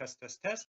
Test, test, test.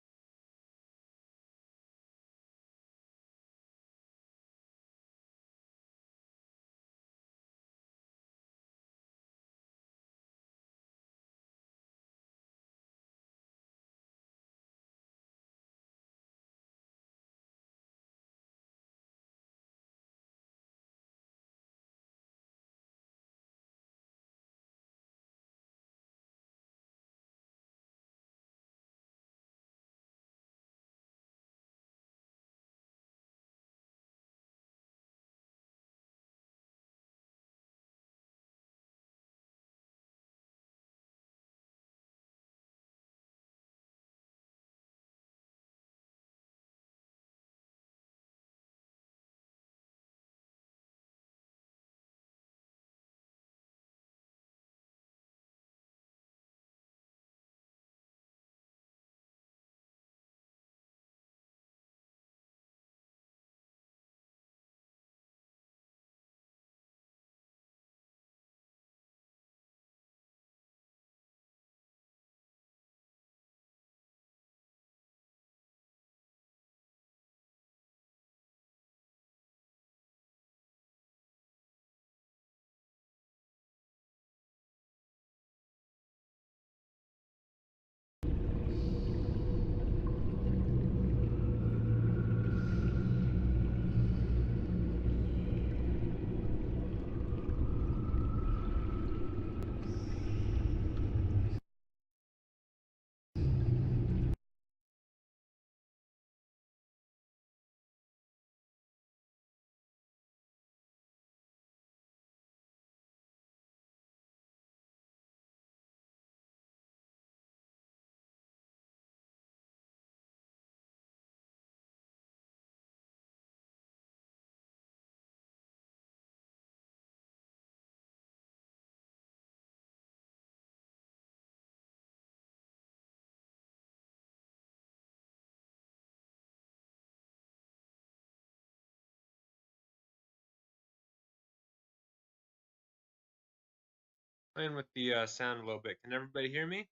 Playing with the sound a little bit. Can everybody hear me?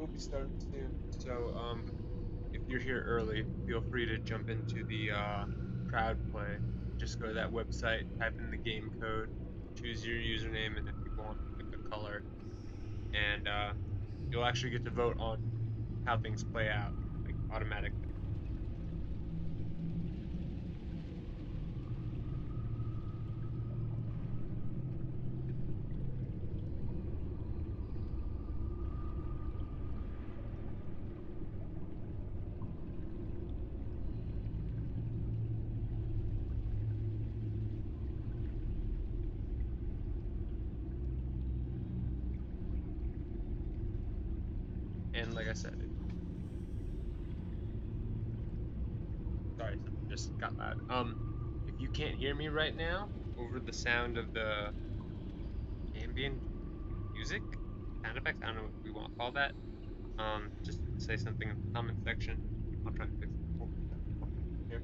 we'll be starting soon. So, if you're here early, feel free to jump into the crowd play. Just go to that website, type in the game code, choose your username, and if you want, pick a color, and you'll actually get to vote on how things play out, like automatically. And like I said, sorry, something just got loud. If you can't hear me right now over the sound of the ambient music, sound effects, I don't know what we want to call that. Just say something in the comment section. I'll try and fix it. Hold on a second. Here.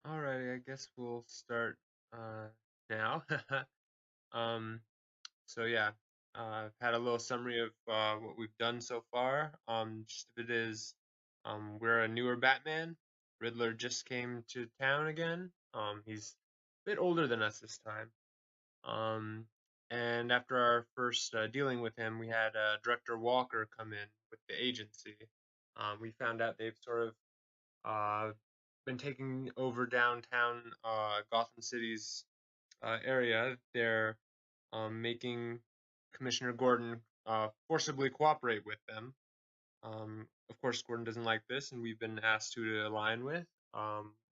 Alrighty, I guess we'll start now. um, so yeah, I've had a little summary of what we've done so far. Just of it is, we're a newer Batman. Riddler just came to town again. He's a bit older than us this time. Um, and after our first dealing with him, we had Director Walker come in with the agency. We found out they've sort of uh, been taking over downtown Gotham City's area. They're making Commissioner Gordon forcibly cooperate with them. Of course, Gordon doesn't like this, and we've been asked to align with.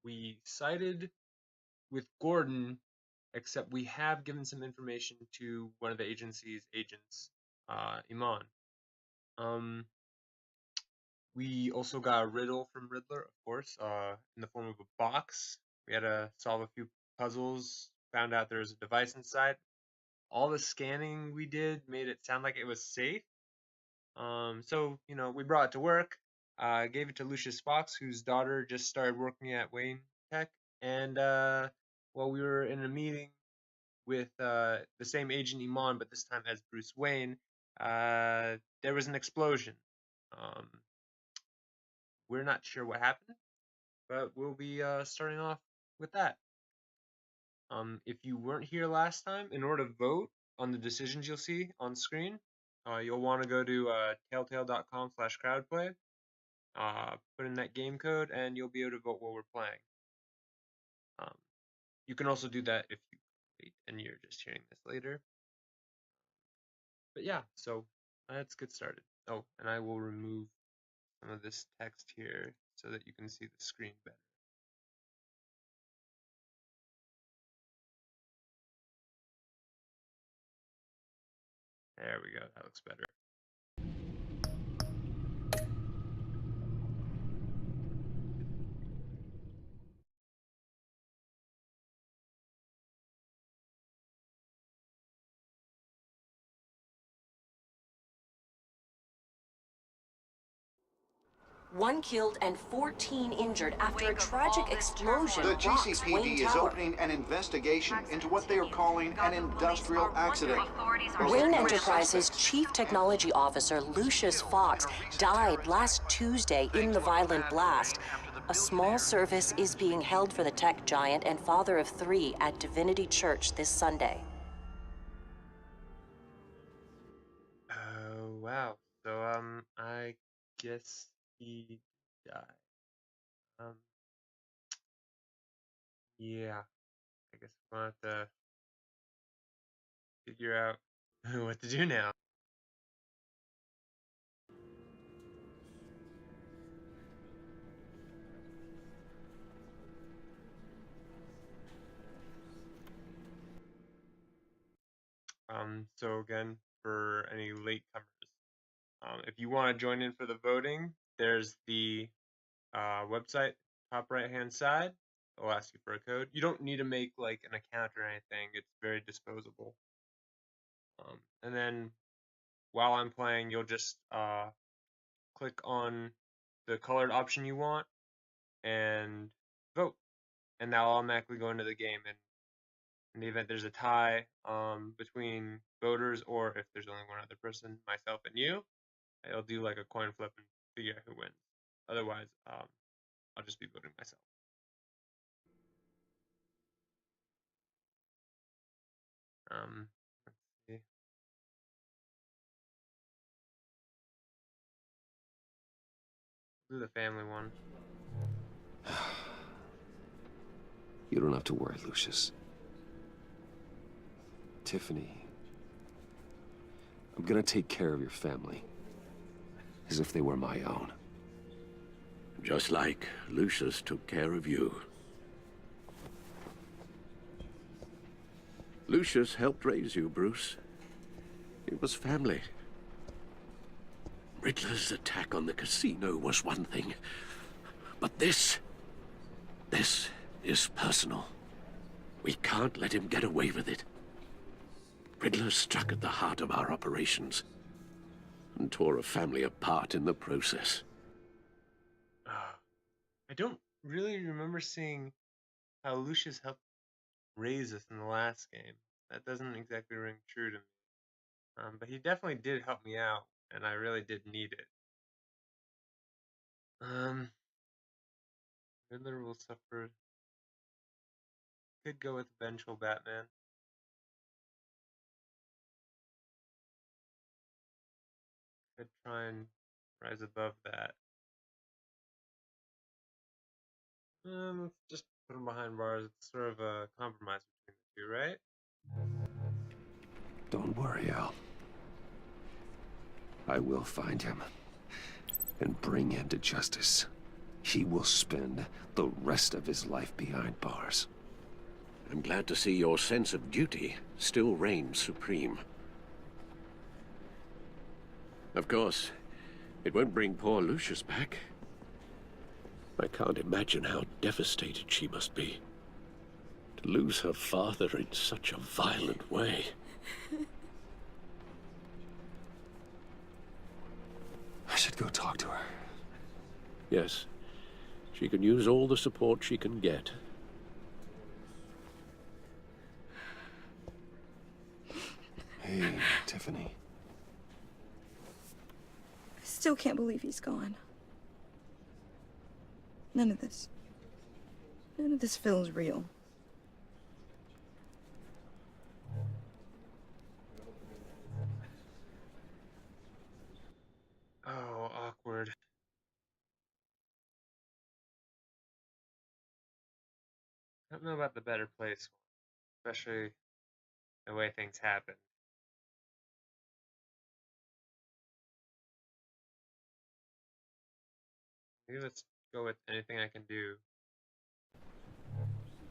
We sided with Gordon, except we have given some information to one of the agency's agents, Iman. Um, we also got a riddle from Riddler, of course, in the form of a box. We had to solve a few puzzles, found out there was a device inside. All the scanning we did made it sound like it was safe. So, we brought it to work, gave it to Lucius Fox, whose daughter just started working at Wayne Tech. And while we were in a meeting, with the same Agent Iman, but this time as Bruce Wayne, there was an explosion. Um, we're not sure what happened, but we'll be starting off with that. If you weren't here last time, in order to vote on the decisions you'll see on screen, you'll want to go to telltale.com/crowdplay, put in that game code, and you'll be able to vote while we're playing. You can also do that if you wait and you're just hearing this later. But yeah, so let's get started. Oh, and I will remove some of this text here so that you can see the screen better. There we go, that looks better. One killed and 14 injured after a tragic explosion The rocks Wayne GCPD is Tower. opening an investigation into what they are calling an industrial accident. Wayne Enterprises Chief Technology Officer Lucius Fox died last Tuesday in the violent blast. A small service is being held for the tech giant and father of 3 at Divinity Church this Sunday. Oh, wow. So, I guess he died. Yeah, I guess we'll have to figure out what to do now. So again, for any latecomers, if you want to join in for the voting, there's the website top right hand side. It'll ask you for a code. You don't need to make like an account or anything. It's very disposable. And then while I'm playing, you'll just click on the colored option you want and vote, and that'll automatically go into the game. And in the event there's a tie between voters, or if there's only one other person, myself and you, I'll do like a coin flip and figure out who wins. Otherwise, I'll just be voting myself. Let's see. Do the family one. You don't have to worry, Lucius. Tiffany, I'm gonna take care of your family as if they were my own. Just like Lucius took care of you. Lucius helped raise you, Bruce. It was family. Riddler's attack on the casino was one thing, but this is personal. We can't let him get away with it. Riddler struck at the heart of our operations and tore a family apart in the process. I don't really remember seeing how Lucius helped raise us in the last game. That doesn't exactly ring true to me. But he definitely did help me out, and I really did need it. Riddler will suffer. Could go with vengeful Batman. Could try and rise above that. Let's just put him behind bars. It's sort of a compromise between the two, right? Don't worry, Al. I will find him and bring him to justice. He will spend the rest of his life behind bars. I'm glad to see your sense of duty still reigns supreme. Of course, it won't bring poor Lucius back. I can't imagine how devastated she must be. To lose her father in such a violent way. I should go talk to her. Yes, she can use all the support she can get. Tiffany. I still can't believe he's gone. None of this feels real. Oh, awkward. I don't know about the better place one, especially the way things happen. Maybe let's go with anything I can do.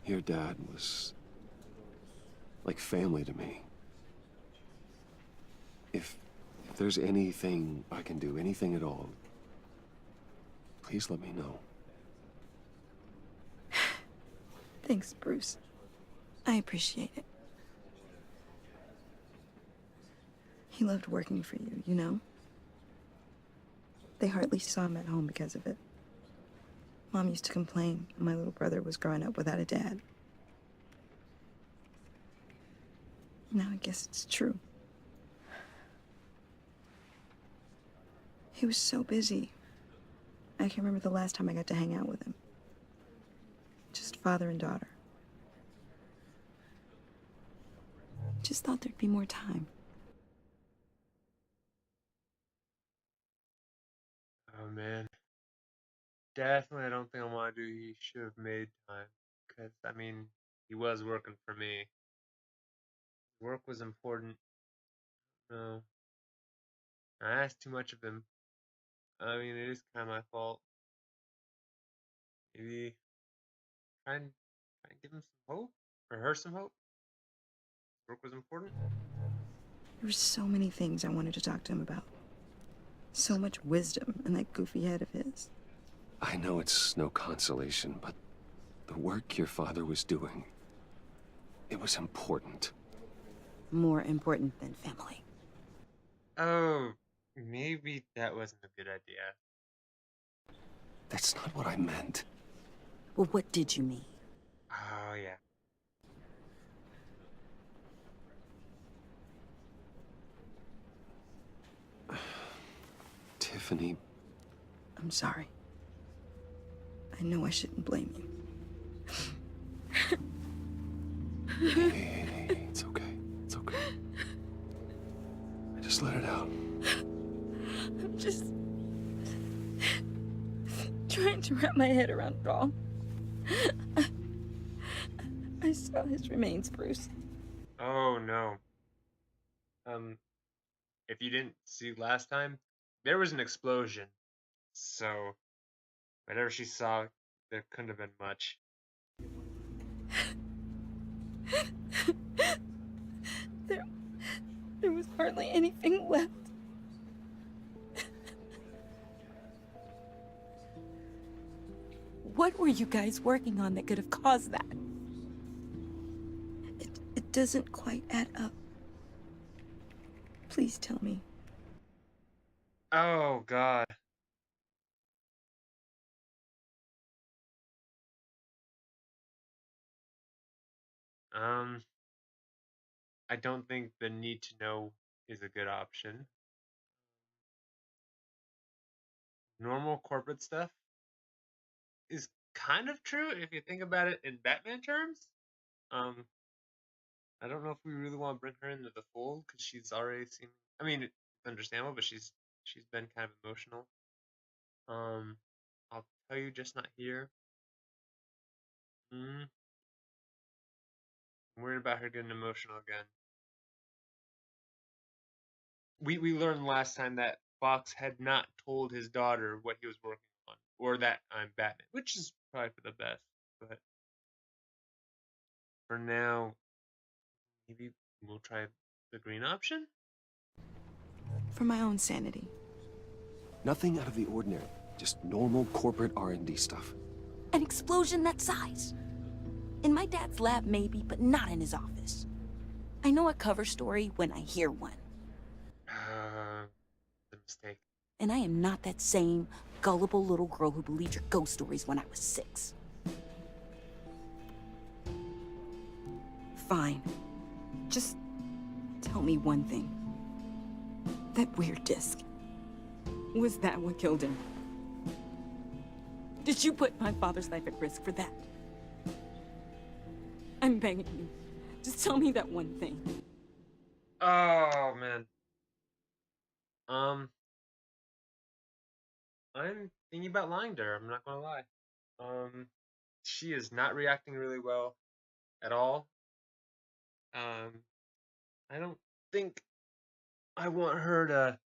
Your dad was like family to me. If there's anything I can do, anything at all, please let me know. Thanks, Bruce. I appreciate it. He loved working for you, you know? They hardly saw him at home because of it. Mom used to complain my little brother was growing up without a dad. Now I guess it's true. He was so busy. I can't remember the last time I got to hang out with him. Just father and daughter. Just thought there'd be more time. Oh man. Definitely, I don't think I want to do. He should have made time. Because, I mean, he was working for me. Work was important. No. I asked too much of him. I mean, it is kind of my fault. Maybe try and give him some hope? Or her some hope? Work was important? There were so many things I wanted to talk to him about. So much wisdom in that goofy head of his. I know it's no consolation, but the work your father was doing, it was important. More important than family. Oh, maybe that wasn't a good idea. That's not what I meant. Well, what did you mean? Oh, yeah. Tiffany, I'm sorry. I know I shouldn't blame you. hey, it's okay. It's okay. Just let it out. I'm just trying to wrap my head around it all. I saw his remains, Bruce. Oh, no. If you didn't see last time, there was an explosion. So, whatever she saw, there couldn't have been much. There was hardly anything left. What were you guys working on that could have caused that? It doesn't quite add up. Please tell me. Oh, God. Um, I don't think the need to know is a good option. Normal corporate stuff is kind of true if you think about it in Batman terms. Um, I don't know if we really want to bring her into the fold because she's already seen. I mean, it's understandable, but she's been kind of emotional. Um, I'll tell you, just not here. I'm worried about her getting emotional again. We learned last time that Fox had not told his daughter what he was working on, or that I'm Batman, which is probably for the best. But for now, maybe we'll try the green option. For my own sanity. Nothing out of the ordinary. Just normal corporate R&D stuff. An explosion that size. In my dad's lab, maybe, but not in his office. I know a cover story when I hear one. The mistake. And I am not that same gullible little girl who believed your ghost stories when I was 6. Fine. Just tell me one thing. That weird disc. Was that what killed him? Did you put my father's life at risk for that? I'm begging you. Just tell me that one thing. Oh man. I'm thinking about lying to her. I'm not gonna lie. She is not reacting really well at all. I don't think I want her to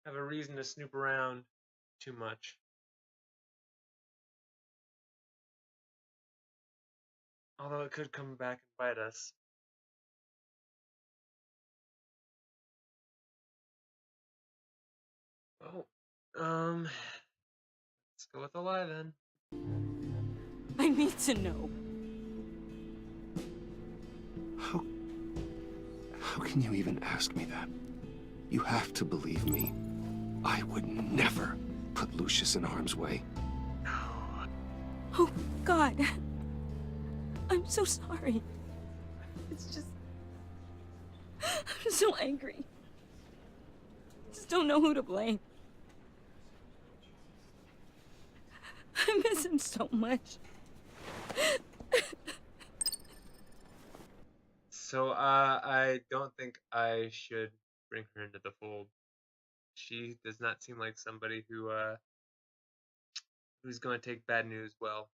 have a reason to snoop around too much. Although it could come back and bite us. Oh, let's go with a lie then. I need to know. How can you even ask me that? You have to believe me. I would never put Lucius in harm's way. Oh, God. I'm so sorry. It's just... I'm so angry. Just don't know who to blame. I miss him so much. So, I don't think I should bring her into the fold. She does not seem like somebody who's going to take bad news well.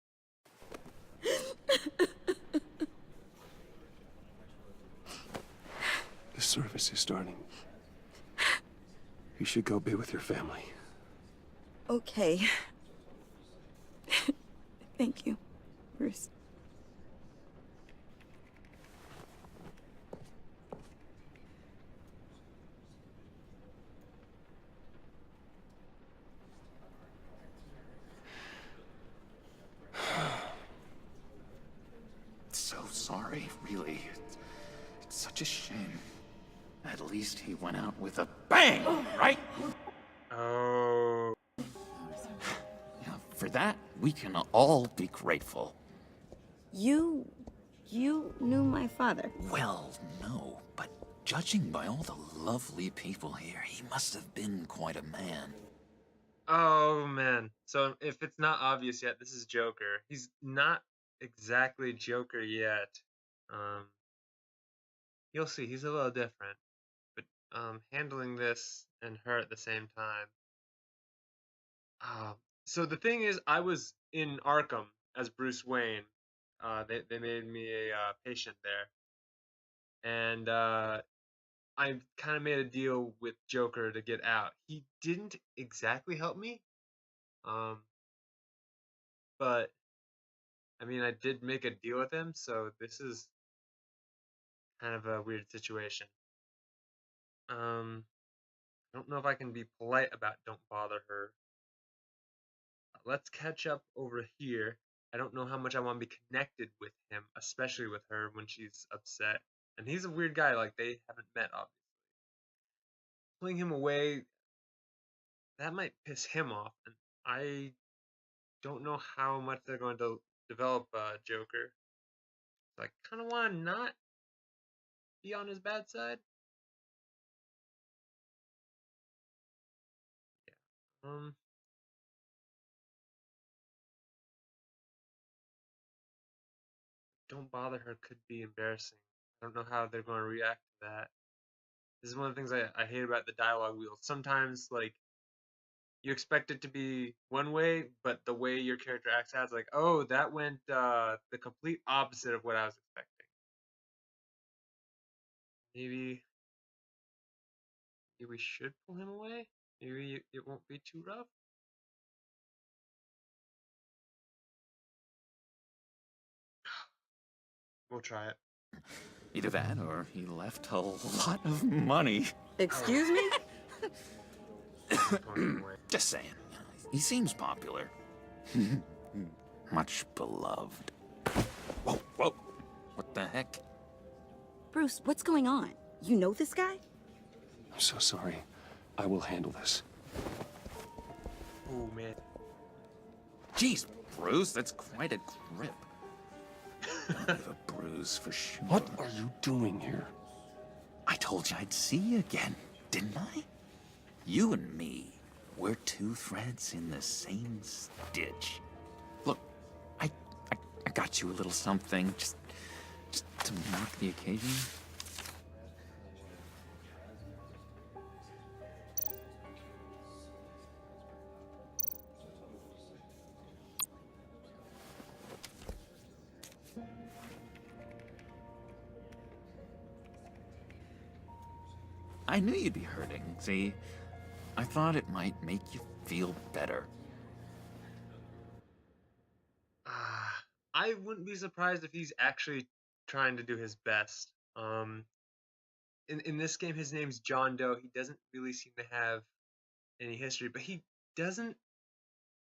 The service is starting. You should go be with your family. Okay. Thank you, Bruce. So sorry, really. It's such a shame. At least he went out with a bang, right? Oh. Yeah, for that, we can all be grateful. You knew my father. Well, no, but judging by all the lovely people here, he must have been quite a man. Oh man. So if it's not obvious yet, this is Joker. He's not exactly Joker yet. You'll see, he's a little different. But handling this and her at the same time. So the thing is, I was in Arkham as Bruce Wayne. They made me a patient there, and I kind of made a deal with Joker to get out. He didn't exactly help me, but I mean, I did make a deal with him, so this is kind of a weird situation. I don't know if I can be polite about don't bother her. Let's catch up over here. I don't know how much I want to be connected with him, especially with her when she's upset. And he's a weird guy, like they haven't met, obviously. Pulling him away, that might piss him off, and I don't know how much they're going to develop Joker. So I kind of want to not be on his bad side. Yeah. Don't bother her could be embarrassing. I don't know how they're going to react to that. This is one of the things I hate about the dialogue wheel. Sometimes, like, you expect it to be one way, but the way your character acts out is like, oh, that went the complete opposite of what I was expecting. Maybe we should pull him away? Maybe it won't be too rough? We'll try it. Either that, or he left a lot of money. Excuse me? Pulling him away. Just saying. He seems popular. Much beloved. Whoa, whoa. What the heck? Bruce, what's going on? You know this guy? I'm so sorry. I will handle this. Oh, man. Jeez, Bruce, that's quite a grip. I'll give a bruise for sure. What are you doing here? I told you I'd see you again. didn't I? You and me, we're two threads in the same stitch. Look, I, I got you a little something, just to mark the occasion. I knew you'd be hurting, see? I thought it might make you feel better. I wouldn't be surprised if he's actually trying to do his best. In this game, his name's John Doe. He doesn't really seem to have any history, but he doesn't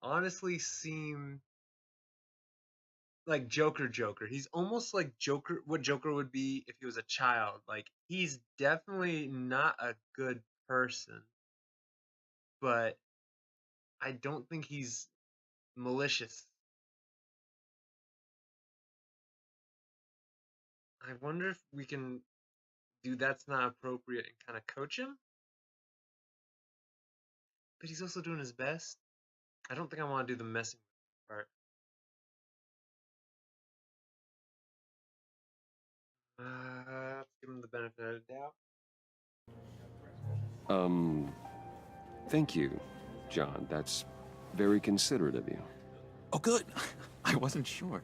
honestly seem like Joker. He's almost like Joker, what Joker would be if he was a child. Like, he's definitely not a good person, but I don't think he's malicious. I wonder if we can do that's not appropriate and kind of coach him, but he's also doing his best. I don't think I want to do the messing part. Let's give him the benefit of the doubt. Thank you, John. That's very considerate of you. Oh, good. I wasn't sure.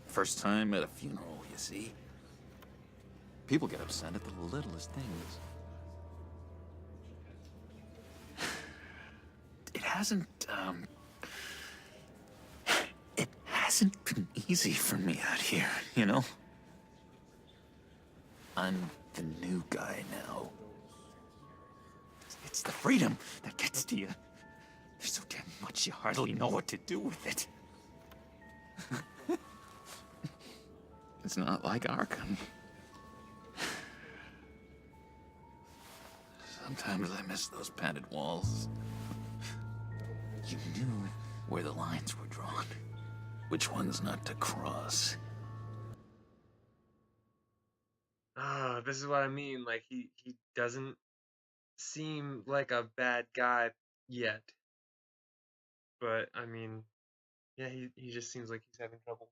First time at a funeral, you see. People get upset at the littlest things. It hasn't been easy for me out here, you know? I'm the new guy now. It's the freedom that gets to you. There's so damn much you hardly know what to do with it. It's not like Arkham. Sometimes I miss those padded walls. You knew where the lines were drawn, which ones not to cross. This is what I mean. Like, he doesn't seem like a bad guy yet. But I mean, yeah, he just seems like he's having trouble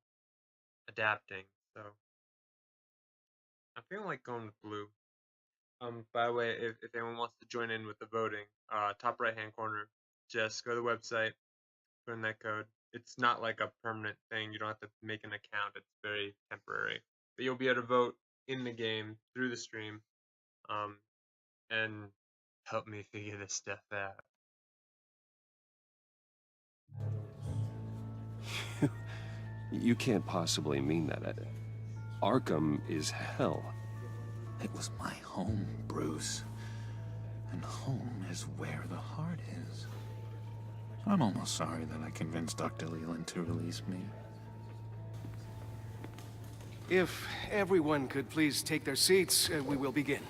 adapting. So I'm feeling like going with blue. By the way, if anyone wants to join in with the voting, top right hand corner, just go to the website, put in that code. It's not like a permanent thing. You don't have to make an account. It's very temporary. But you'll be able to vote in the game through the stream, and help me figure this stuff out. You can't possibly mean that. Arkham is hell. It was my home, Bruce. And home is where the heart is. I'm almost sorry that I convinced Dr. Leland to release me. If everyone could please take their seats, we will begin.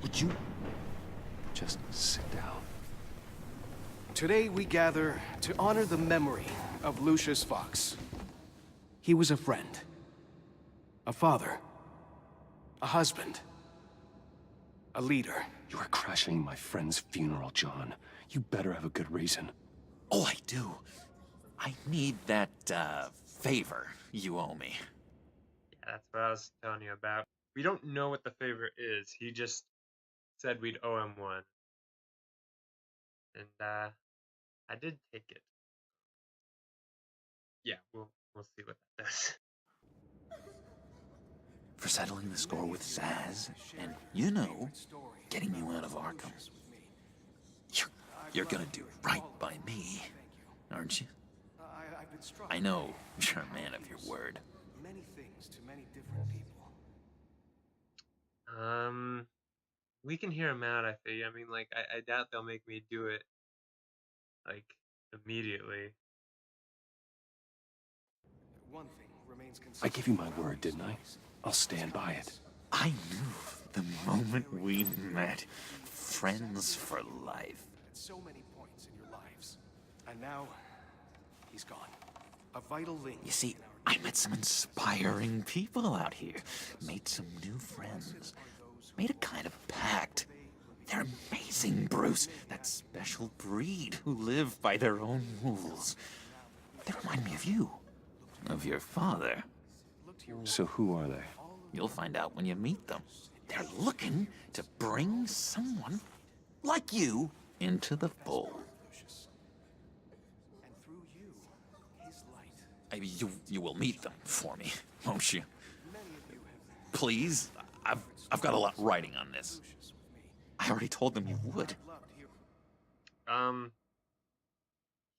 Would you just sit down? Today we gather to honor the memory of Lucius Fox. He was a friend, a father, a husband, a leader. You are crashing my friend's funeral, John. You better have a good reason. Oh, I do. I need that, favor you owe me. Yeah, that's what I was telling you about. We don't know what the favor is. He just said we'd owe him one. And, I did take it. Yeah, we'll see what that does. For settling the score with Zaz, and, you know, getting you out of Arkham. You're gonna do right by me, aren't you? I know you're a man of your word. Many things to many different people. We can hear him out, I think. I mean, like, I doubt they'll make me do it, like, immediately. One thing remains I consistent. gave you my word, didn't I? I'll stand by it. I knew the moment we met. Friends for life. At so many points in your lives. And now, he's gone. A vital link. You see, I met some inspiring people out here. Made some new friends. made a kind of pact. They're amazing, Bruce. That special breed who live by their own rules. They remind me of you. Of your father. So who are they? You'll find out when you meet them. They're looking to bring someone like you into the fold. You will meet them for me, won't you? Please? I've got a lot writing on this. I already told them you would.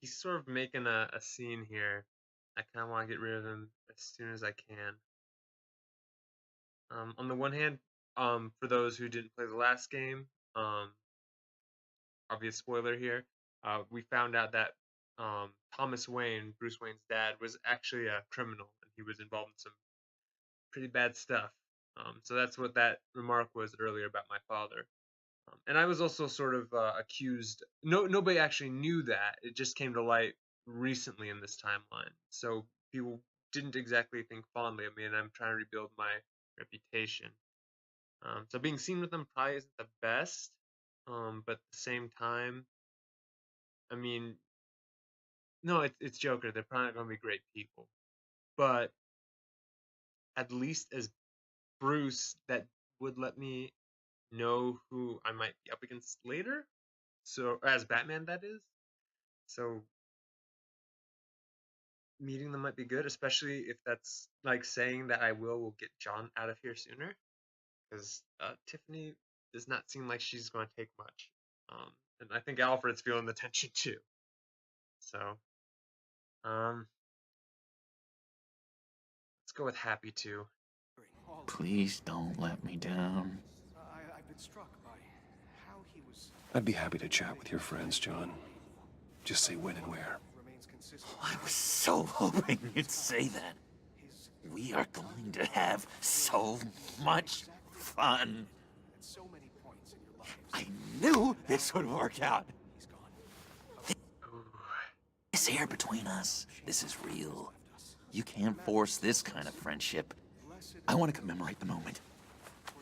He's sort of making a scene here. I kind of want to get rid of him as soon as I can. On the one hand, for those who didn't play the last game, obvious spoiler here, we found out that Thomas Wayne, Bruce Wayne's dad, was actually a criminal, and he was involved in some pretty bad stuff. So that's what that remark was earlier about my father. And I was also sort of accused. Nobody actually knew that. It just came to light recently in this timeline. So people didn't exactly think fondly of me, and I'm trying to rebuild my reputation. So being seen with them probably isn't the best. But at the same time, I mean, no, it's Joker. They're probably not going to be great people. But at least as Bruce, that would let me know who I might be up against later. So as Batman, that is. So meeting them might be good, especially if that's like saying that I will get John out of here sooner, because Tiffany does not seem like she's going to take much, and I think Alfred's feeling the tension too. So let's go with happy too. Please don't let me down. I've been struck by how he was. I'd be happy to chat with your friends, John. Just say when and where. Oh, I was so hoping you'd say that. We are going to have so much fun. I knew this would work out. This air between us, this is real. You can't force this kind of friendship. I want to commemorate the moment.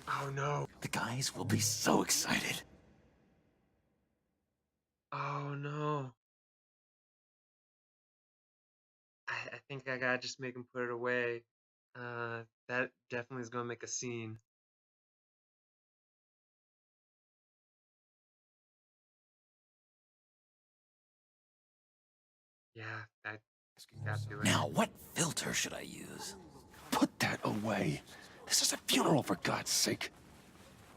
Oh no. The guys will be so excited. Oh no. I think I gotta just make him put it away. That definitely is gonna make a scene. Yeah, I gotta do it. Now, what filter should I use? Put that away. This is a funeral, for God's sake.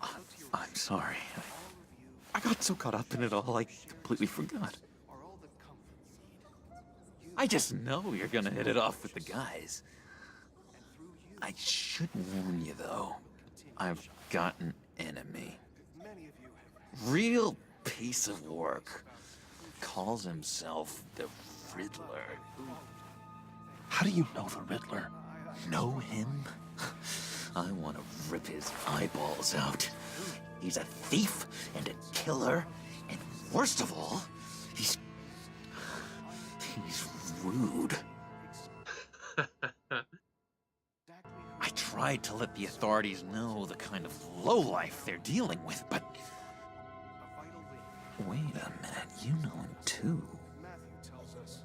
I'm sorry. I got so caught up in it all, I completely forgot. I just know you're gonna hit it off with the guys. I should warn you, though. I've got an enemy. Real piece of work. Calls himself the Riddler. How do you know the Riddler? Know him? I want to rip his eyeballs out. He's a thief and a killer, and worst of all, he's rude. I tried to let the authorities know the kind of lowlife they're dealing with, but... Wait a minute, you know him too.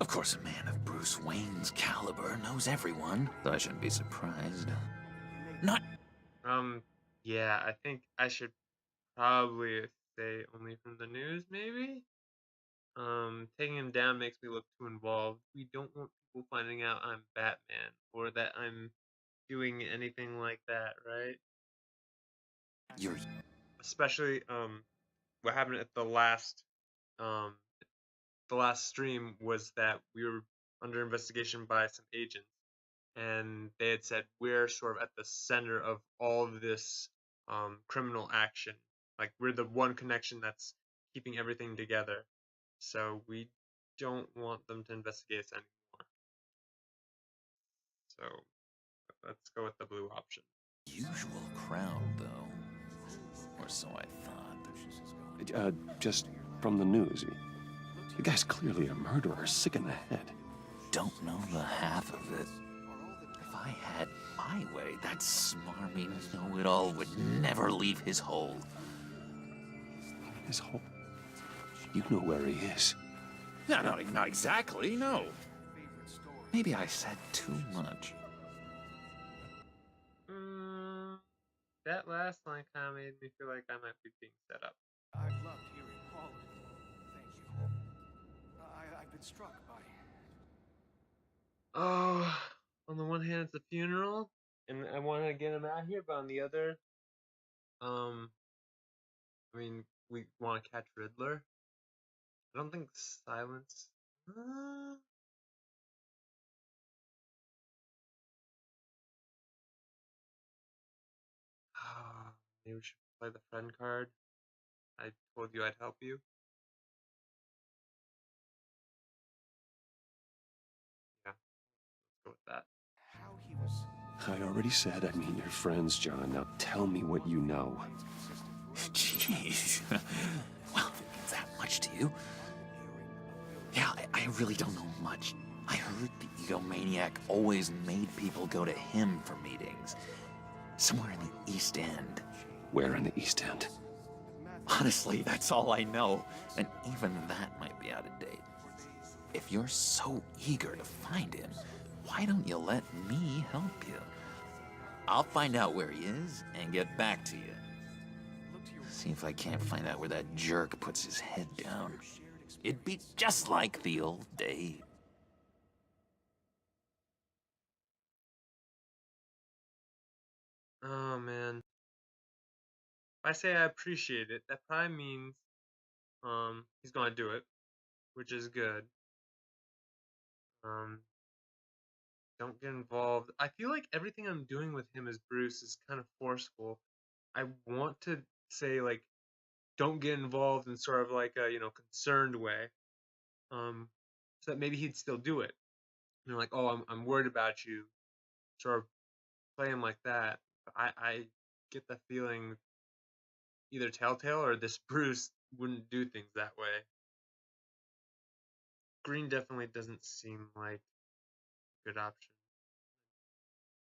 Of course, a man of Bruce Wayne's caliber knows everyone, so I shouldn't be surprised. Not... Yeah, I think I should probably say only from the news, maybe? Taking him down makes me look too involved. We don't want people finding out I'm Batman, or that I'm doing anything like that, right? You're... Especially, what happened at the last stream was that we were under investigation by some agents, and they had said we're sort of at the center of all of this criminal action. Like, we're the one connection that's keeping everything together. So we don't want them to investigate us anymore. So let's go with the blue option. Usual crowd, though. Or so I thought. Just from the news. The guy's clearly a murderer, sick in the head. Don't know the half of it. If I had my highway, that smarmy know-it-all would never leave his hole. His hole? You know where he is. No, not exactly, no. Maybe I said too much. That last line kind of made me feel like I might be being set up. I've loved hearing all of it. Thank you. I've been struck by... Oh, on the one hand, it's a funeral, and I want to get him out here, but on the other, I mean, we want to catch Riddler. I don't think silence. Maybe we should play the friend card. I told you I'd help you. Yeah, let's go with that. How he was... I already said I mean your friends, John. Now tell me what you know. Jeez. Well, it's that much to you. Yeah, I really don't know much. I heard the egomaniac always made people go to him for meetings. Somewhere in the East End. Where in the East End? Honestly, that's all I know. And even that might be out of date. If you're so eager to find him, why don't you let me help you? I'll find out where he is and get back to you. See if I can't find out where that jerk puts his head down. It'd be just like the old days. Oh man. If I say I appreciate it, that probably means he's gonna do it, which is good. Don't get involved. I feel like everything I'm doing with him as Bruce is kind of forceful. I want to say like don't get involved in sort of like a concerned way, so that maybe he'd still do it. Like, oh, I'm worried about you, sort of play him like that. I get the feeling either Telltale or this Bruce wouldn't do things that way. Green definitely doesn't seem like a good option.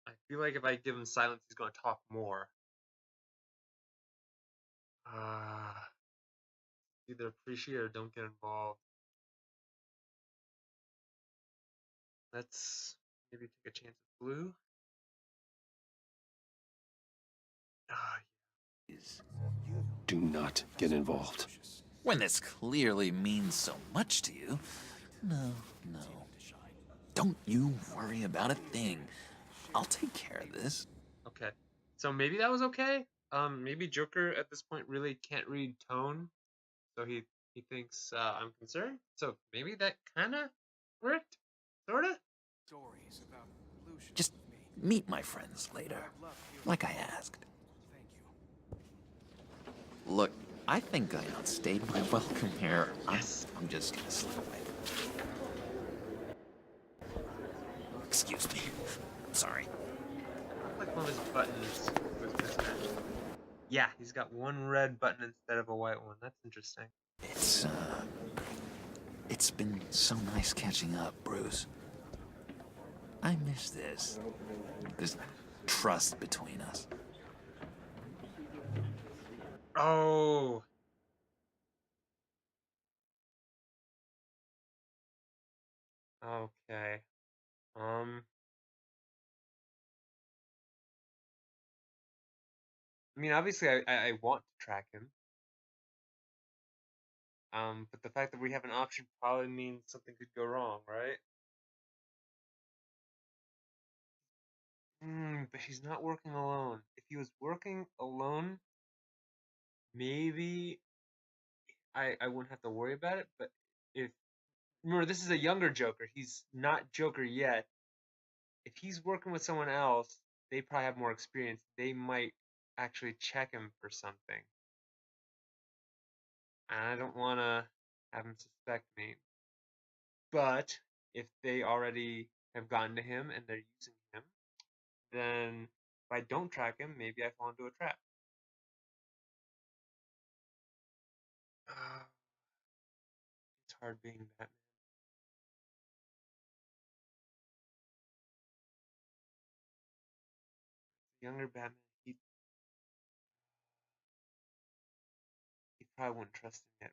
I feel like if I give him silence, he's going to talk more. Either appreciate or don't get involved. Let's maybe take a chance with blue. Do not get involved. When this clearly means so much to you. No. Don't you worry about a thing. I'll take care of this. Okay, so maybe that was okay. Maybe Joker at this point really can't read tone, so he thinks I'm concerned. So maybe that kind of worked, sorta. Stories about Lucius. Just meet my friends later, like I asked. Thank you. Look, I think I outstayed my welcome here. Yes. I'm just gonna slip away. Excuse me. Sorry. Like one of his buttons was missing. Yeah, he's got one red button instead of a white one. That's interesting. It's been so nice catching up, Bruce. I miss this. This trust between us. Oh. Okay. I mean, obviously, I want to track him. But the fact that we have an option probably means something could go wrong, right? But he's not working alone. If he was working alone, maybe I wouldn't have to worry about it. But if remember, this is a younger Joker. He's not Joker yet. If he's working with someone else, they probably have more experience. They might actually check him for something. And I don't want to have him suspect me. But if they already have gotten to him and they're using him, then if I don't track him, maybe I fall into a trap. It's hard being Batman. younger Batman, he probably wouldn't trust him yet.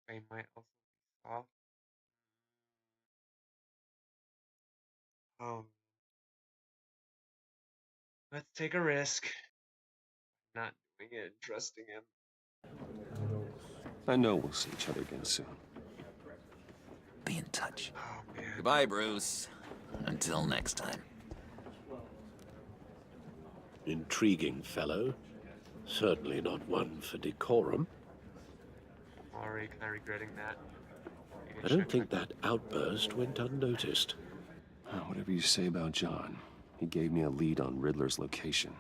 He might also be soft. Oh, let's take a risk. Not doing it and trusting him. I know we'll see each other again soon. Be in touch. Oh man. Goodbye, Bruce. Until next time. Intriguing fellow. Certainly not one for decorum. I'm already kind of regretting that. I don't think that outburst went unnoticed. Whatever you say about John, he gave me a lead on Riddler's location.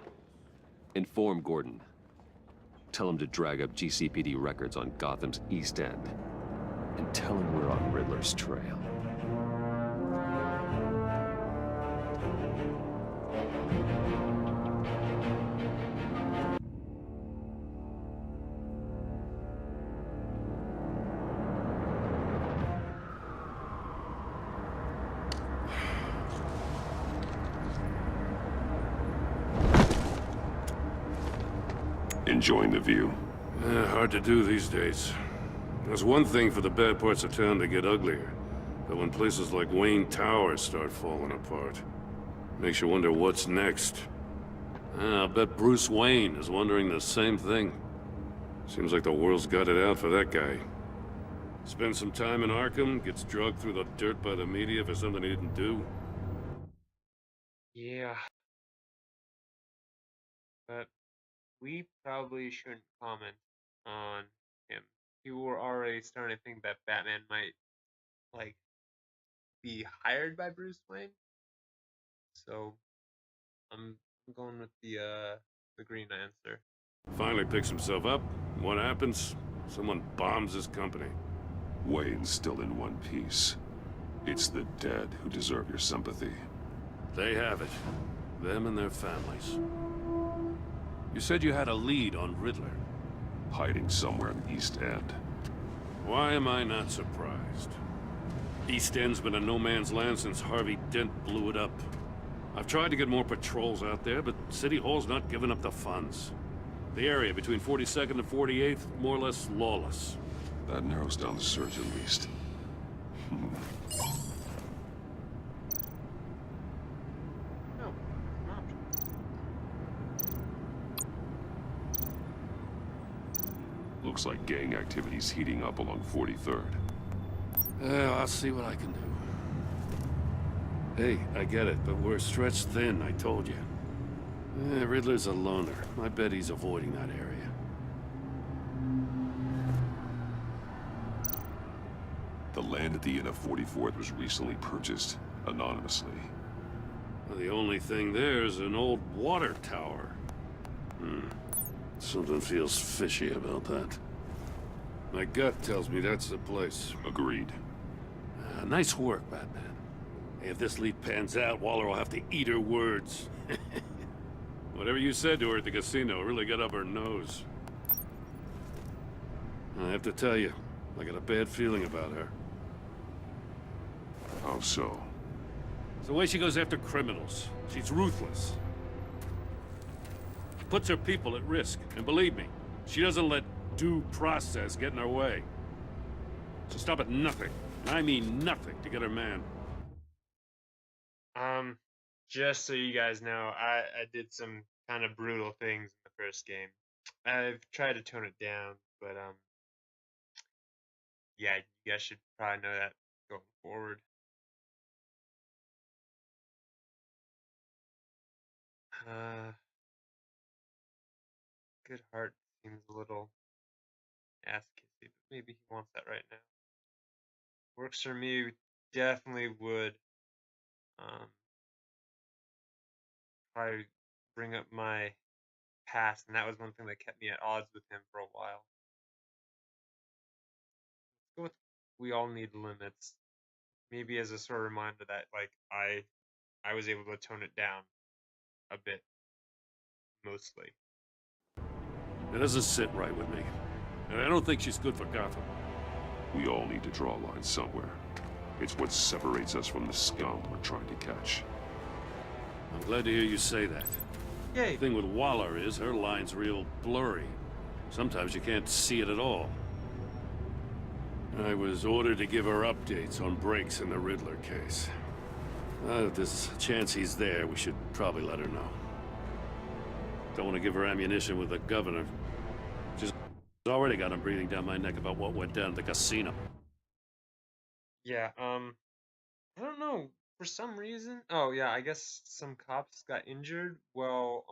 Inform Gordon. Tell him to drag up GCPD records on Gotham's East End. And tell him we're on Riddler's trail. Enjoying the view? Hard to do these days. There's one thing for the bad parts of town to get uglier, but when places like Wayne Tower start falling apart, makes you wonder what's next. I'll bet Bruce Wayne is wondering the same thing. Seems like the world's got it out for that guy. Spends some time in Arkham, gets drugged through the dirt by the media for something he didn't do. Yeah. But we probably shouldn't comment on him. People were already starting to think that Batman might, like, be hired by Bruce Wayne. So, I'm going with the green answer. Finally picks himself up. What happens? Someone bombs his company. Wayne's still in one piece. It's the dead who deserve your sympathy. They have it. Them and their families. You said you had a lead on Riddler. Hiding somewhere in the East End. Why am I not surprised? East End's been a no-man's land since Harvey Dent blew it up. I've tried to get more patrols out there, but City Hall's not giving up the funds. The area between 42nd and 48th, more or less lawless. That narrows down the search at least. No, not. Looks like gang activity's heating up along 43rd. I'll see what I can do. Hey, I get it, but we're stretched thin, I told you. Riddler's a loner. I bet he's avoiding that area. The land at the end of 44th was recently purchased, anonymously. Well, the only thing there is an old water tower. Something feels fishy about that. My gut tells me that's the place. Agreed. Nice work, Batman. Hey, if this lead pans out, Waller will have to eat her words. Whatever you said to her at the casino really got up her nose. I have to tell you, I got a bad feeling about her. How so? It's the way she goes after criminals. She's ruthless. Puts her people at risk. And believe me, she doesn't let due process get in her way. So stop at nothing. And I mean nothing to get her man. Just so you guys know, I did some kind of brutal things in the first game. I've tried to tone it down, but yeah, you guys should probably know that going forward. Good Heart seems a little ass kissy, but maybe he wants that right now. Works for me, definitely would probably bring up my past, and that was one thing that kept me at odds with him for a while. Let's go with We All Need Limits. Maybe as a sort of reminder that, like, I was able to tone it down a bit, mostly. It doesn't sit right with me. And I don't think she's good for Gotham. We all need to draw a line somewhere. It's what separates us from the scum we're trying to catch. I'm glad to hear you say that. Yay. The thing with Waller is her line's real blurry. Sometimes you can't see it at all. I was ordered to give her updates on breaks in the Riddler case. If there's a chance he's there, we should probably let her know. Don't want to give her ammunition with the governor. She's already got him breathing down my neck about what went down at the casino. Yeah, I don't know. For some reason, oh yeah, I guess some cops got injured. Well,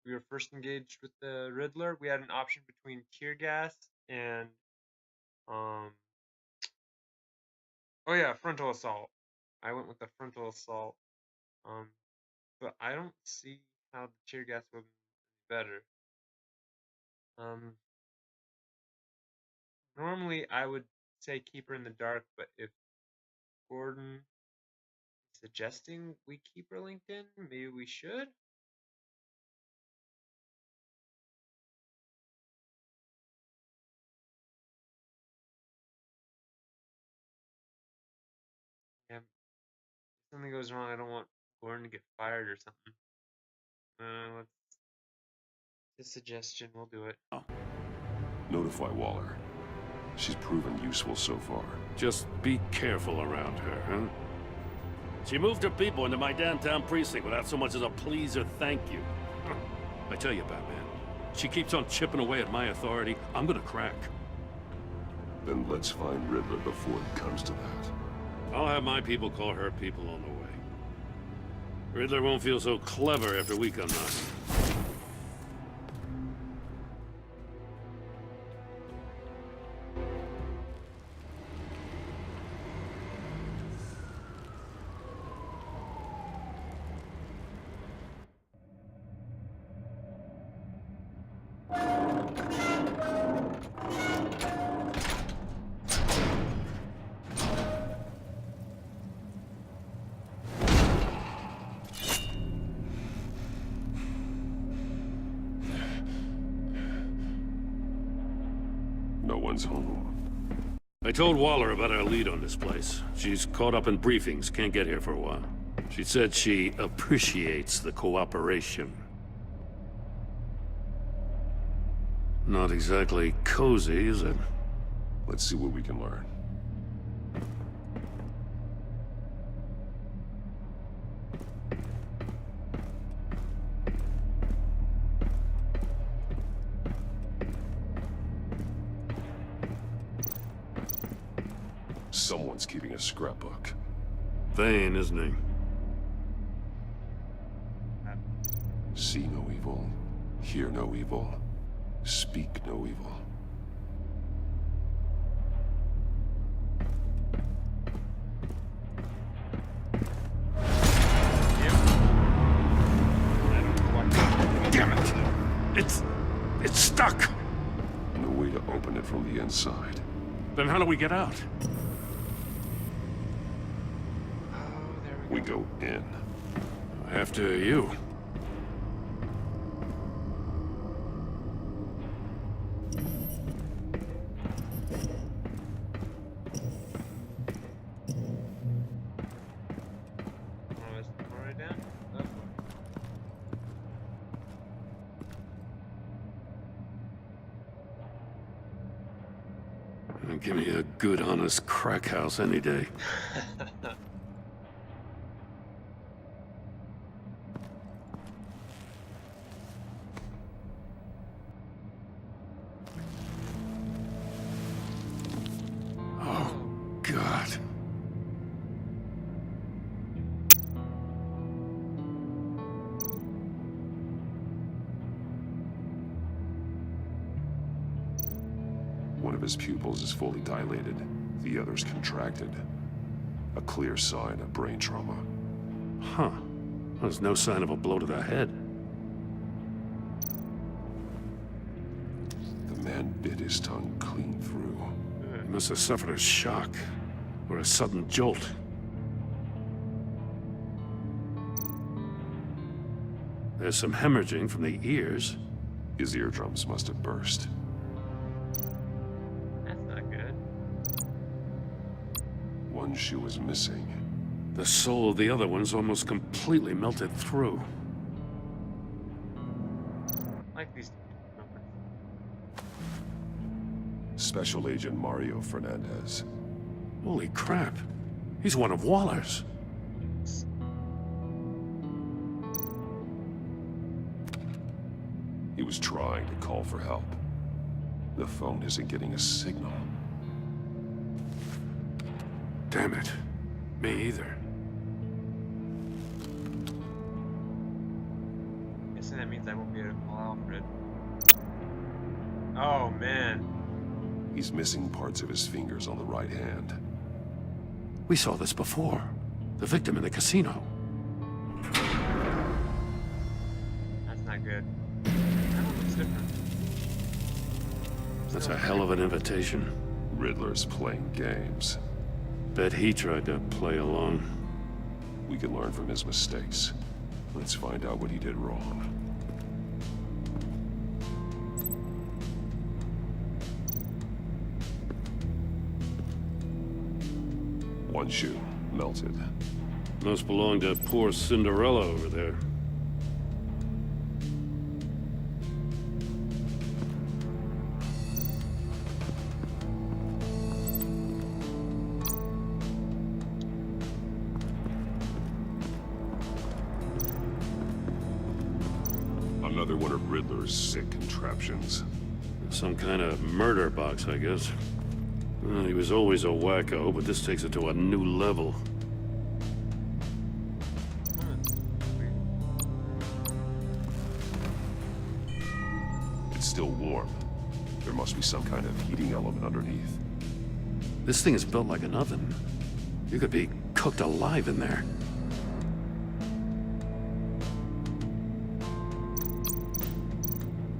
we were first engaged with the Riddler. We had an option between tear gas and, oh yeah, frontal assault. I went with the frontal assault. But I don't see how the tear gas would be better. Normally I would say keep her in the dark, but if Gordon is suggesting we keep her linked in, maybe we should. Yeah, if something goes wrong, I don't want Gordon to get fired or something. What's the suggestion? We'll do it. Notify Waller. She's proven useful so far. Just be careful around her, huh? She moved her people into my downtown precinct without so much as a please or thank you. I tell you, Batman, she keeps on chipping away at my authority. I'm gonna crack. Then let's find Riddler before it comes to that. I'll have my people call her people on the way. Riddler won't feel so clever after we come knocking. No one's home. I told Waller about our lead on this place. She's caught up in briefings, can't get here for a while. She said she appreciates the cooperation. Not exactly cozy, is it? Let's see what we can learn. Someone's keeping a scrapbook. Vane, isn't he? See no evil, hear no evil, speak no evil. Damn it! It's stuck! No way to open it from the inside. Then how do we get out? We go in. After you. Give me a good, honest crack house any day. Oh, God. One of his pupils is fully dilated, the other's contracted. A clear sign of brain trauma. Huh. There's no sign of a blow to the head. The man bit his tongue clean through. He must have suffered a shock, or a sudden jolt. There's some hemorrhaging from the ears. His eardrums must have burst. That's not good. One one shoe is missing. The sole of the other one's almost completely melted through. I like these numbers. Special Agent Mario Fernandez. Holy crap. He's one of Waller's. He was trying to call for help. The phone isn't getting a signal. Damn it. Me either. Guessing that means I won't be able to call Alfred. Oh man. He's missing parts of his fingers on the right hand. We saw this before. The victim in the casino. That's not good. That one looks different. That's a hell of an invitation. Riddler's playing games. Bet he tried to play along. We can learn from his mistakes. Let's find out what he did wrong. One shoe, melted. Must belong to poor Cinderella over there. Another one of Riddler's sick contraptions. Some kind of murder box, I guess. Well, he was always a wacko, but this takes it to a new level. It's still warm. There must be some kind of heating element underneath. This thing is built like an oven. You could be cooked alive in there.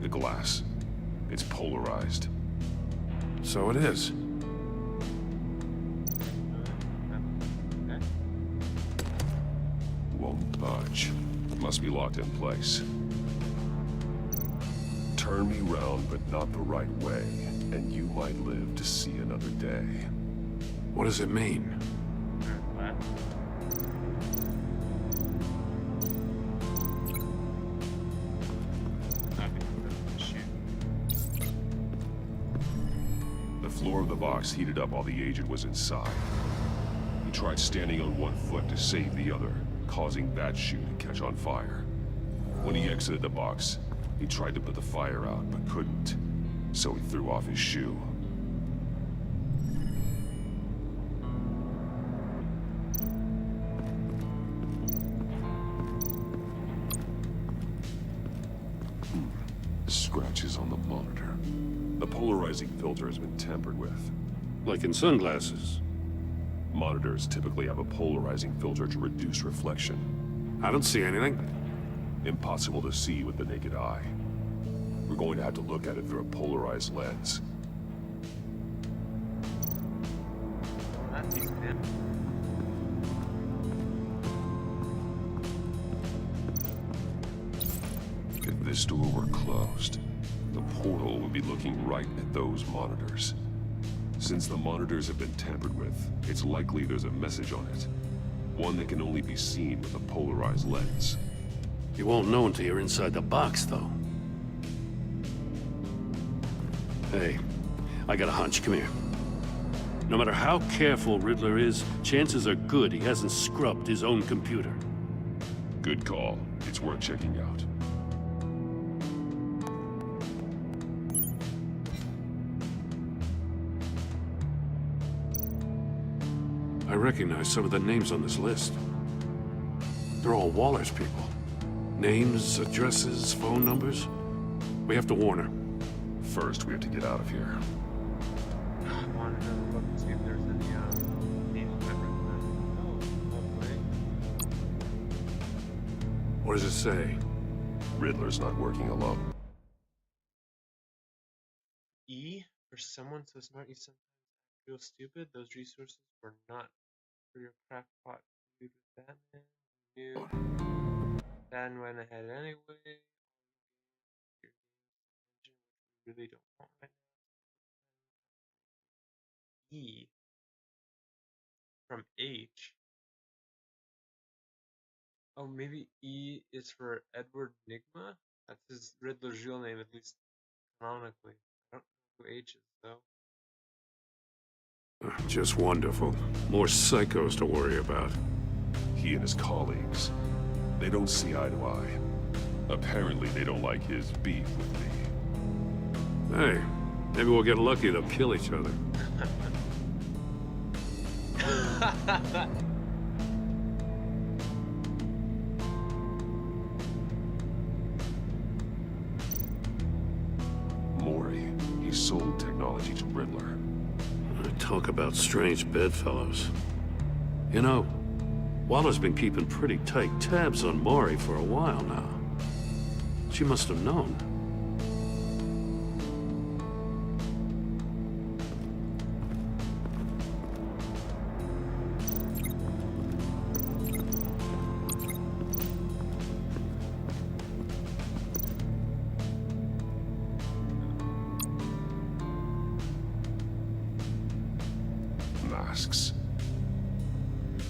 The glass. It's polarized. So it is. Won't budge. Must be locked in place. Turn me round, but not the right way, and you might live to see another day. What does it mean? The floor of the box heated up while the agent was inside. He tried standing on one foot to save the other, causing that shoe to catch on fire. When he exited the box, he tried to put the fire out, but couldn't, so he threw off his shoe. Scratches on the monitor. The polarizing filter has been tampered with. Like in sunglasses. Monitors typically have a polarizing filter to reduce reflection. I don't see anything. Impossible to see with the naked eye. We're going to have to look at it through a polarized lens. If this door were closed, the portal would be looking right at those monitors. Since the monitors have been tampered with, it's likely there's a message on it. One that can only be seen with a polarized lens. You won't know until you're inside the box, though. Hey, I got a hunch. Come here. No matter how careful Riddler is, chances are good he hasn't scrubbed his own computer. Good call. It's worth checking out. I recognize some of the names on this list. They're all Waller's people. Names, addresses, phone numbers. We have to warn her. First, we have to get out of here. I wanted to look and see if there's any names I recognize. Oh, lovely. What does it say? Riddler's not working alone. E, for someone so smart you sometimes feel stupid. Those resources were not for your crackpot feud with Batman. You Batman went ahead anyway. Your attention, which we really don't want right now. E. from H. Oh, maybe E is for Edward Nygma? That's his Riddler's real name, at least canonically. I don't know who H is, though. Just wonderful. More psychos to worry about. He and his colleagues, they don't see eye to eye. Apparently, they don't like his beef with me. Hey, maybe we'll get lucky. They'll kill each other. Maury, he sold technology to Riddler. Talk about strange bedfellows. You know, Waller's been keeping pretty tight tabs on Maury for a while now. She must have known. Masks.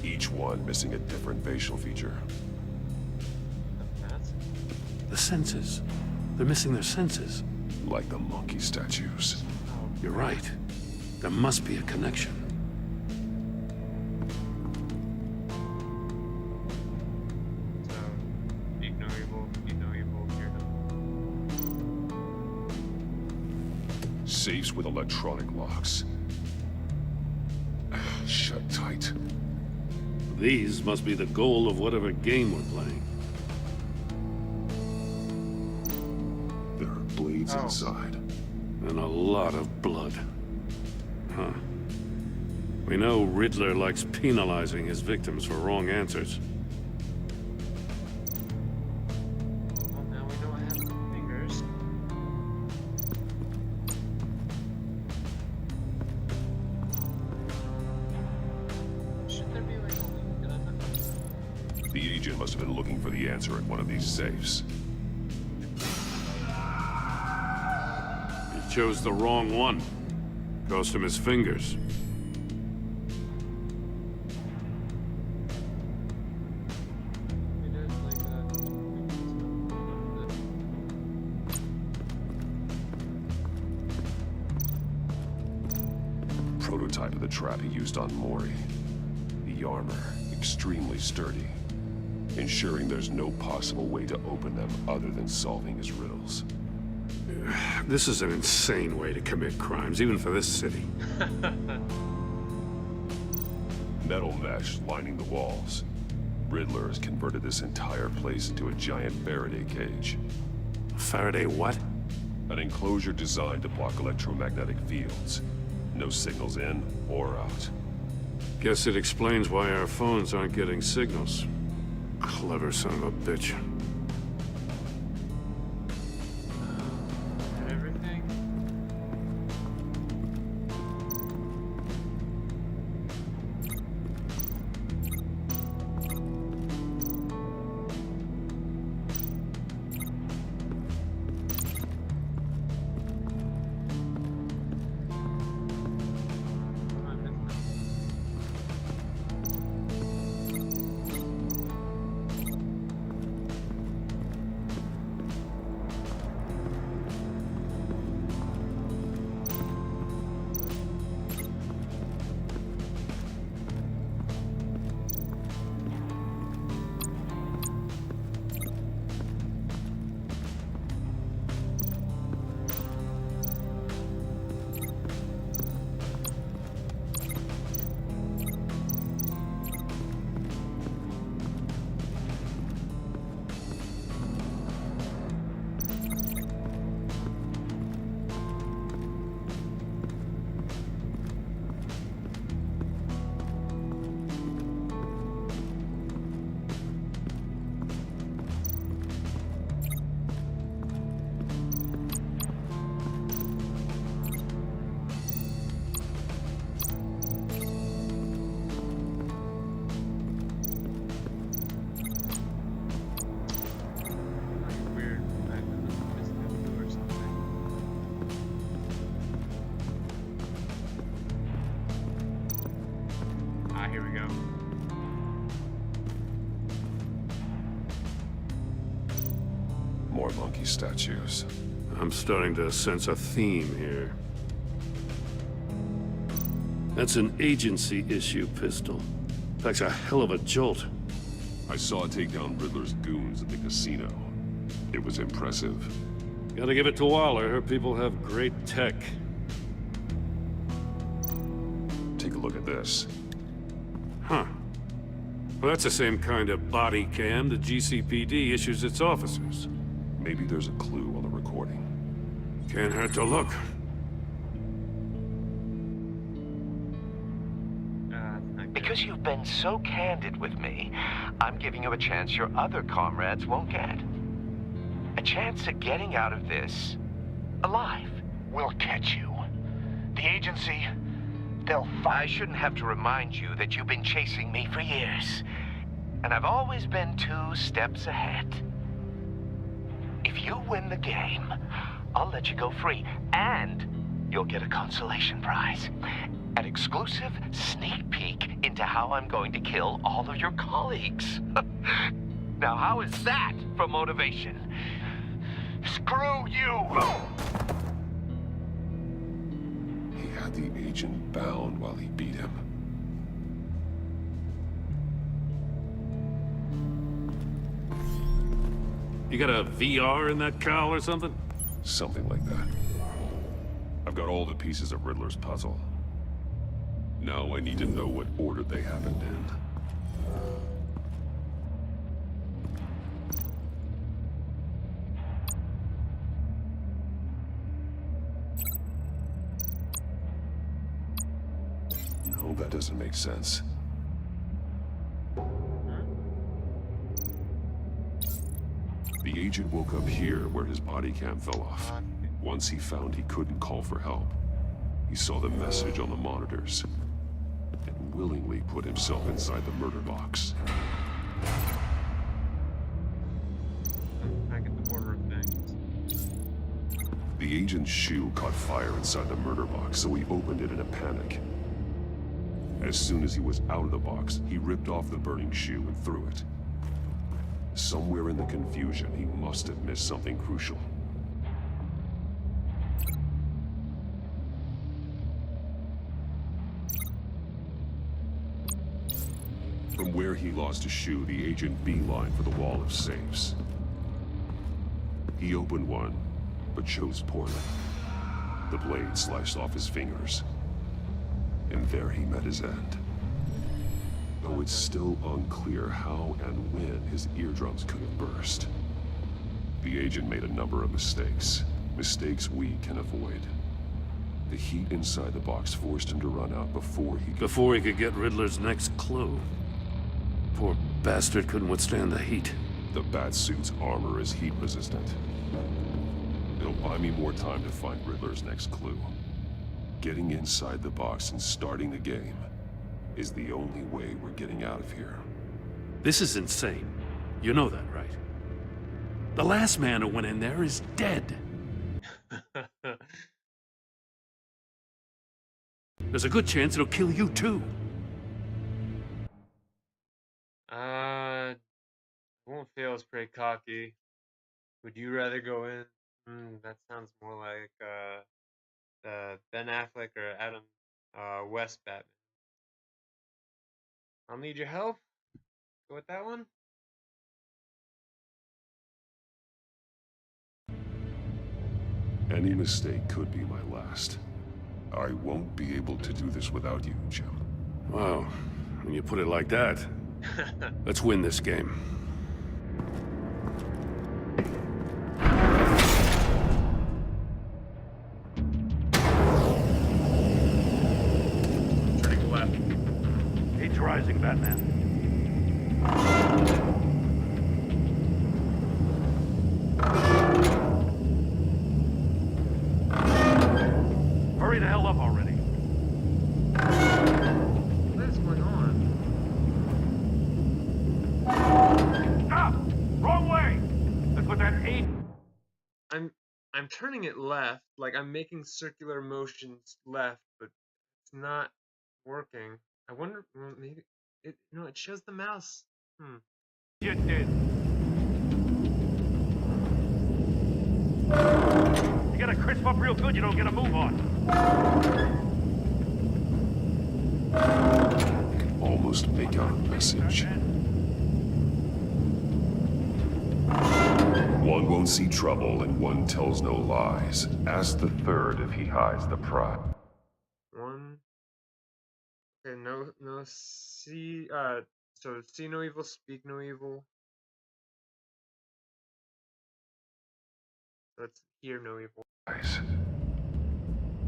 Each one missing a different facial feature. The senses. They're missing their senses. Like the monkey statues. You're right. There must be a connection. So, speak no evil, fear no. Safes with electronic locks. Shut tight. These must be the goal of whatever game we're playing. There are blades inside. And a lot of blood. Huh. We know Riddler likes penalizing his victims for wrong answers. Well, now we know what happened to fingers. Should there be like a link to that? The agent must have been looking for the answer at one of these safes. He chose the wrong one. Cost him his fingers. It is like Prototype of the trap he used on Maury. The armor, extremely sturdy, ensuring there's no possible way to open them other than solving his riddles. This is an insane way to commit crimes, even for this city. Metal mesh lining the walls. Riddler has converted this entire place into a giant Faraday cage. Faraday what? An enclosure designed to block electromagnetic fields. No signals in or out. Guess it explains why our phones aren't getting signals. Clever son of a bitch. and everything. What am I missing? More monkey statues. I'm starting to sense a theme here. That's an agency issue pistol. Packs a hell of a jolt. I saw it take down Riddler's goons at the casino. It was impressive. Gotta give it to Waller. Her people have great tech. Take a look at this. Huh. Well, that's the same kind of body cam the GCPD issues its officers. Maybe there's a clue on the recording. Can't hurt to look. Because you've been so candid with me, I'm giving you a chance your other comrades won't get. A chance at getting out of this alive. We'll catch you. The agency, they'll find... I shouldn't have to remind you that you've been chasing me for years. And I've always been 2 steps ahead. If you win the game, I'll let you go free. And you'll get a consolation prize. An exclusive sneak peek into how I'm going to kill all of your colleagues. Now, how is that for motivation? Screw you! He had the agent bound while he beat him. You got a VR in that cowl or something? Something like that. I've got all the pieces of Riddler's puzzle. Now I need to know what order they happened in. No, that doesn't make sense. The agent woke up here where his body cam fell off. Once he found he couldn't call for help, he saw the message on the monitors and willingly put himself inside the murder box. Back at the order of things. The agent's shoe caught fire inside the murder box, so he opened it in a panic. As soon as he was out of the box, he ripped off the burning shoe and threw it. Somewhere in the confusion, he must have missed something crucial. From where he lost a shoe, the agent beelined for the wall of safes. He opened one, but chose poorly. The blade sliced off his fingers. And there he met his end. Though it's still unclear how and when his eardrums could have burst. The agent made a number of mistakes. Mistakes we can avoid. The heat inside the box forced him to run out before he could get Riddler's next clue. Poor bastard couldn't withstand the heat. The Batsuit's armor is heat resistant. It'll buy me more time to find Riddler's next clue. Getting inside the box and starting the game is the only way we're getting out of here. This is insane. You know that, right? The last man who went in there is dead. There's a good chance it'll kill you too. I won't fail is pretty cocky. Would you rather go in? That sounds more like Ben Affleck or Adam West Batman. I'll need your help. Go with that one. Any mistake could be my last. I won't be able to do this without you, Jim. Wow, when you put it like that, let's win this game. Turning left. Heat's rising, Batman. Hurry the hell up already. What is going on? Stop! Wrong way! Let's put that 8. I'm turning it left, like I'm making circular motions left, but it's not working. I wonder, maybe it it shows the mouse. You did. get a crisp up real good, you don't get a move on. Almost make out a message. One won't see trouble and one tells no lies. Ask the third if he hides the prize. One. Okay, no see, so see no evil, speak no evil. Let's hear no evil.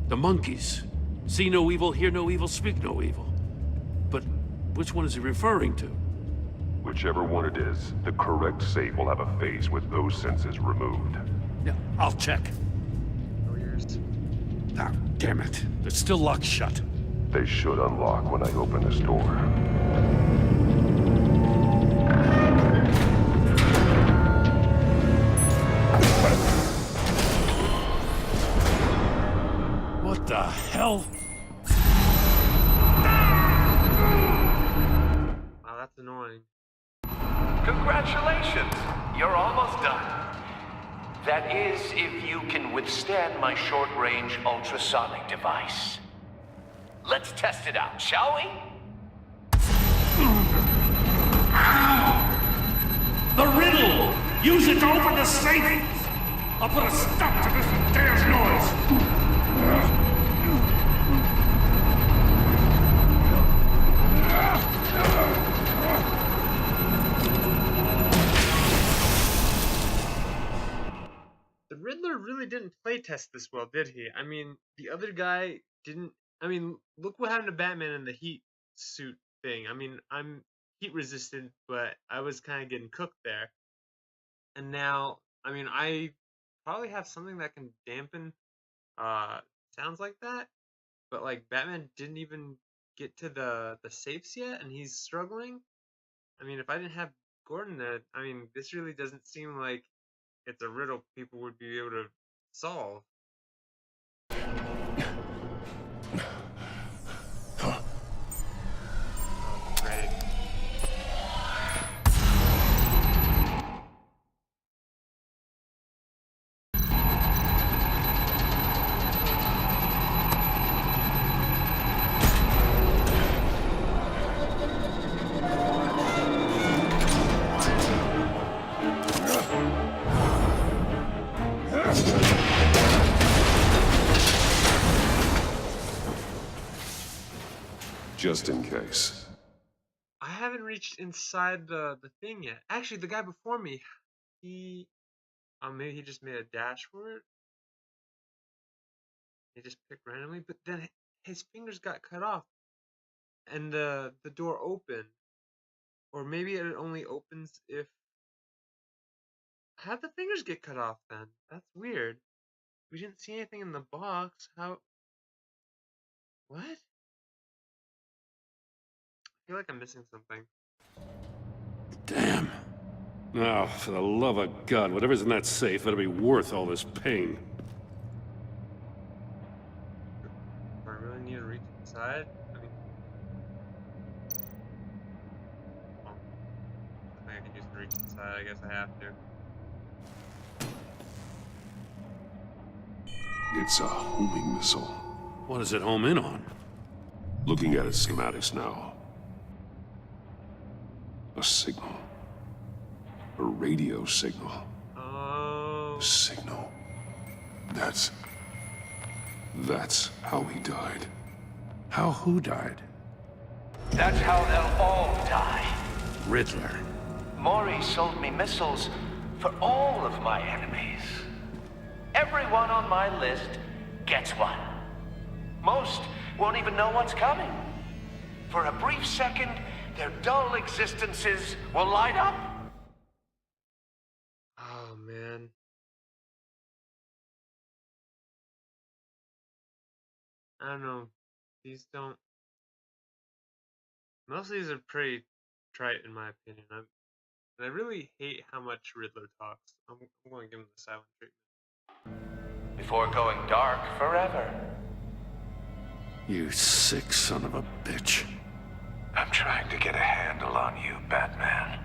The monkeys. See no evil, hear no evil, speak no evil. But which one is he referring to? Whichever one it is, the correct safe will have a phase with those senses removed. Yeah, I'll check. No ears. Ah, damn it. It's still locked shut. They should unlock when I open this door. What the hell? Wow, that's annoying. Congratulations! You're almost done. That is, if you can withstand my short-range ultrasonic device. Let's test it out, shall we? The riddle! Use it to open the safe! I'll put a stop to this damn noise! The Riddler really didn't playtest this well, did he? I mean, the other guy didn't. I mean, look what happened to Batman in the heat suit thing. I mean, I'm heat resistant, but I was kind of getting cooked there. And now, I mean, I probably have something that can dampen sounds like that, but like Batman didn't even get to the safes yet, and he's struggling. I mean, if I didn't have Gordon there, I mean, this really doesn't seem like it's a riddle people would be able to solve. Great. Just in case. I haven't reached inside the thing yet. Actually, the guy before me, he maybe he just made a dash for it. He just picked randomly, but then his fingers got cut off, and the door opened, or maybe it only opens if. How'd the fingers get cut off then? That's weird. We didn't see anything in the box. How? What? I feel like I'm missing something. Damn. Now, for the love of God, whatever's in that safe better be worth all this pain. Do I really need to reach inside? I mean, oh, I think I can use the reach inside. I guess I have to. It's a homing missile. What does it home in on? Looking at its schematics now. A signal. A radio signal. Oh. A signal. That's how he died. How who died? That's how they'll all die. Riddler. Maury sold me missiles for all of my enemies. Everyone on my list gets one. Most won't even know what's coming. For a brief second, their dull existences will light up. Oh, man. I don't know. These don't. Most of these are pretty trite, in my opinion. And I really hate how much Riddler talks. I'm going to give him the silent treatment. Before going dark forever. You sick son of a bitch. I'm trying to get a handle on you, Batman.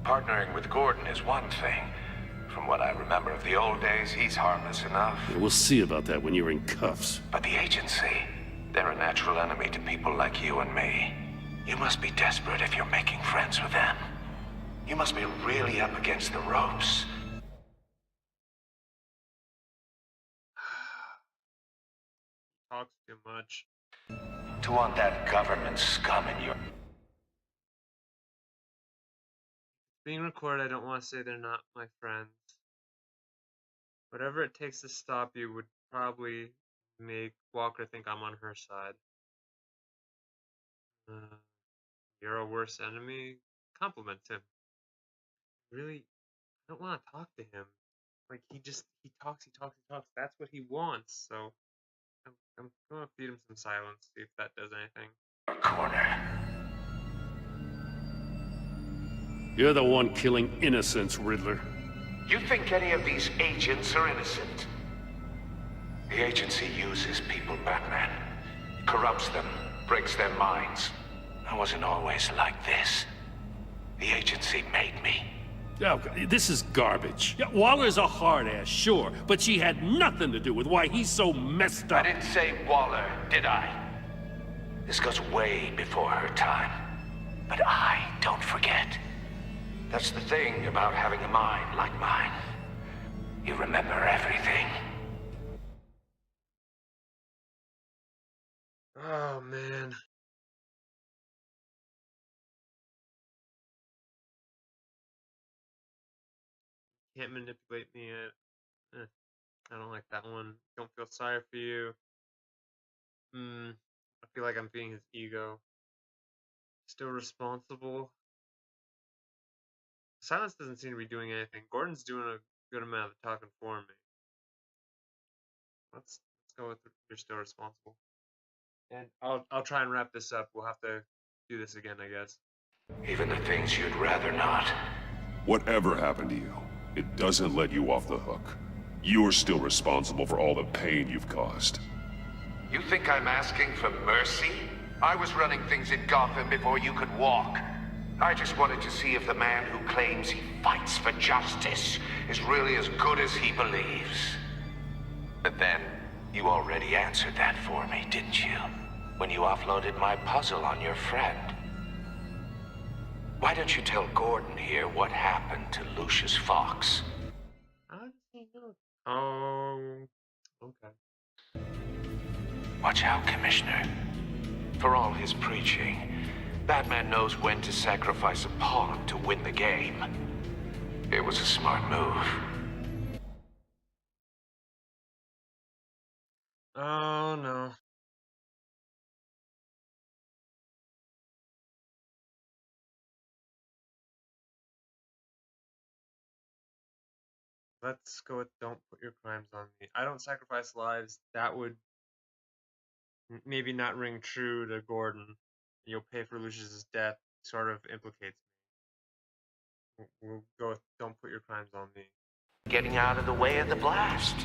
Partnering with Gordon is one thing. From what I remember of the old days, he's harmless enough. Yeah, we'll see about that when you're in cuffs. But the agency, they're a natural enemy to people like you and me. You must be desperate if you're making friends with them. You must be really up against the ropes. Talks too much. To want that government scum in your... Being recorded, I don't want to say they're not my friends. Whatever it takes to stop you would probably make Walker think I'm on her side. You're a worse enemy? Compliment him. Really, I don't want to talk to him. Like, he talks. That's what he wants, so I'm gonna feed him some silence, see if that does anything. Corner. You're the one killing innocents, Riddler. You think any of these agents are innocent? The agency uses people, Batman. Corrupts them, breaks their minds. I wasn't always like this. The agency made me. Oh, this is garbage. Yeah, Waller's a hard-ass, sure, but she had nothing to do with why he's so messed up. I didn't say Waller, did I? This goes way before her time. But I don't forget. That's the thing about having a mind like mine. You remember everything. Oh, man. Can't manipulate me yet. I don't like that one. Don't feel sorry for you. I feel like I'm feeding his ego. Still responsible. Silence doesn't seem to be doing anything. Gordon's doing a good amount of the talking for me. Let's go with you're still responsible. And I'll try and wrap this up. We'll have to do this again, I guess. Even the things you'd rather not. Whatever happened to you, it doesn't let you off the hook. You're still responsible for all the pain you've caused. You think I'm asking for mercy? I was running things in Gotham before you could walk. I just wanted to see if the man who claims he fights for justice is really as good as he believes. But then, you already answered that for me, didn't you? When you offloaded my puzzle on your friend. Why don't you tell Gordon here what happened to Lucius Fox? How does he know? Oh, okay. Watch out, Commissioner. For all his preaching, Batman knows when to sacrifice a pawn to win the game. It was a smart move. Oh, no. Let's go with don't put your crimes on me. I don't sacrifice lives. That would maybe not ring true to Gordon. You'll pay for Lucius's death sort of implicates me. We'll go with don't put your crimes on me. Getting out of the way of the blast.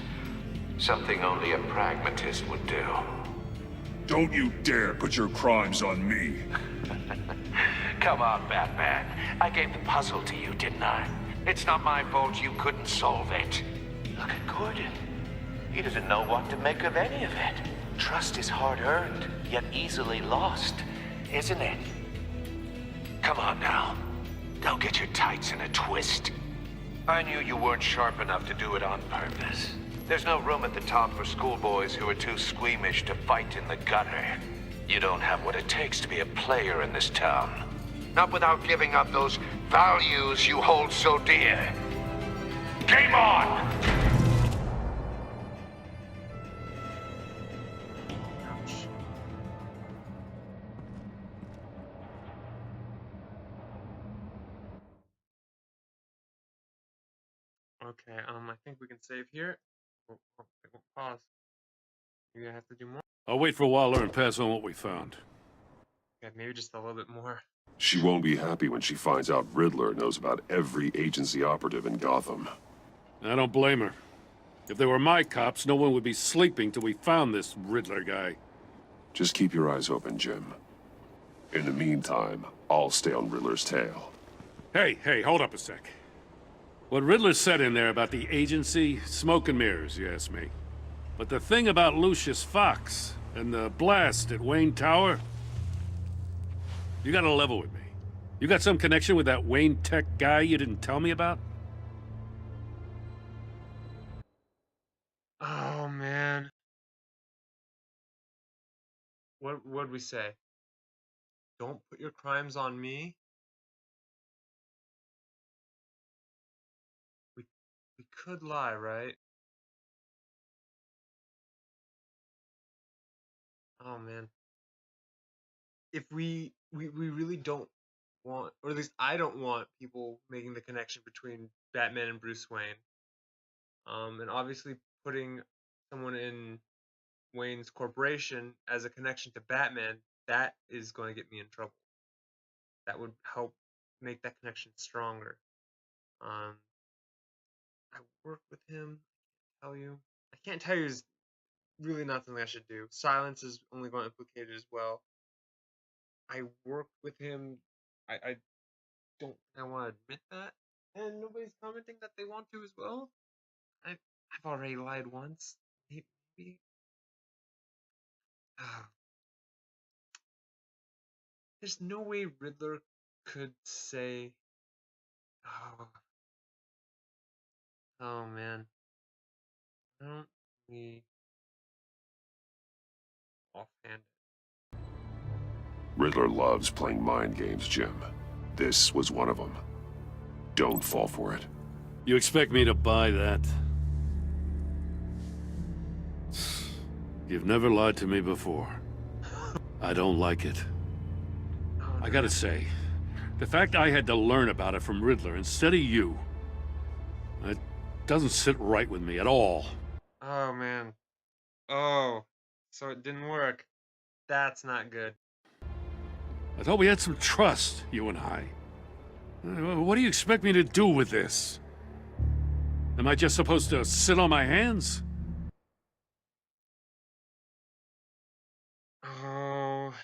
Something only a pragmatist would do. Don't you dare put your crimes on me. Come on, Batman. I gave the puzzle to you, didn't I? It's not my fault you couldn't solve it. Look at Gordon. He doesn't know what to make of any of it. Trust is hard-earned, yet easily lost, isn't it? Come on now. Don't get your tights in a twist. I knew you weren't sharp enough to do it on purpose. There's no room at the top for schoolboys who are too squeamish to fight in the gutter. You don't have what it takes to be a player in this town. Not without giving up those values you hold so dear. Game on! Ouch. Okay, I think we can save here. We'll pause. You're gonna have to do more. I'll wait for Waller and pass on what we found. Okay, maybe just a little bit more. She won't be happy when she finds out Riddler knows about every agency operative in Gotham. I don't blame her. If they were my cops, no one would be sleeping till we found this Riddler guy. Just keep your eyes open, Jim. In the meantime, I'll stay on Riddler's tail. Hey, hold up a sec. What Riddler said in there about the agency, smoke and mirrors, you ask me. But the thing about Lucius Fox and the blast at Wayne Tower, you gotta level with me. You got some connection with that Wayne Tech guy you didn't tell me about? Oh man. What'd we say? Don't put your crimes on me. We could lie, right? Oh man. If we really don't want, or at least I don't want people making the connection between Batman and Bruce Wayne. And obviously putting someone in Wayne's corporation as a connection to Batman, that is going to get me in trouble. That would help make that connection stronger. I work with him. I can't tell you is really not something I should do. Silence is only going to implicate it as well. I work with him. I don't. I want to admit that, and nobody's commenting that they want to as well. I've already lied once. Maybe. There's no way Riddler could say, "Oh, oh man, don't we offhand?" Riddler loves playing mind games, Jim. This was one of them. Don't fall for it. You expect me to buy that? You've never lied to me before. I don't like it. I gotta say, the fact I had to learn about it from Riddler instead of you, it doesn't sit right with me at all. Oh man. Oh, so it didn't work. That's not good. I thought we had some trust, you and I. What do you expect me to do with this? Am I just supposed to sit on my hands? Oh.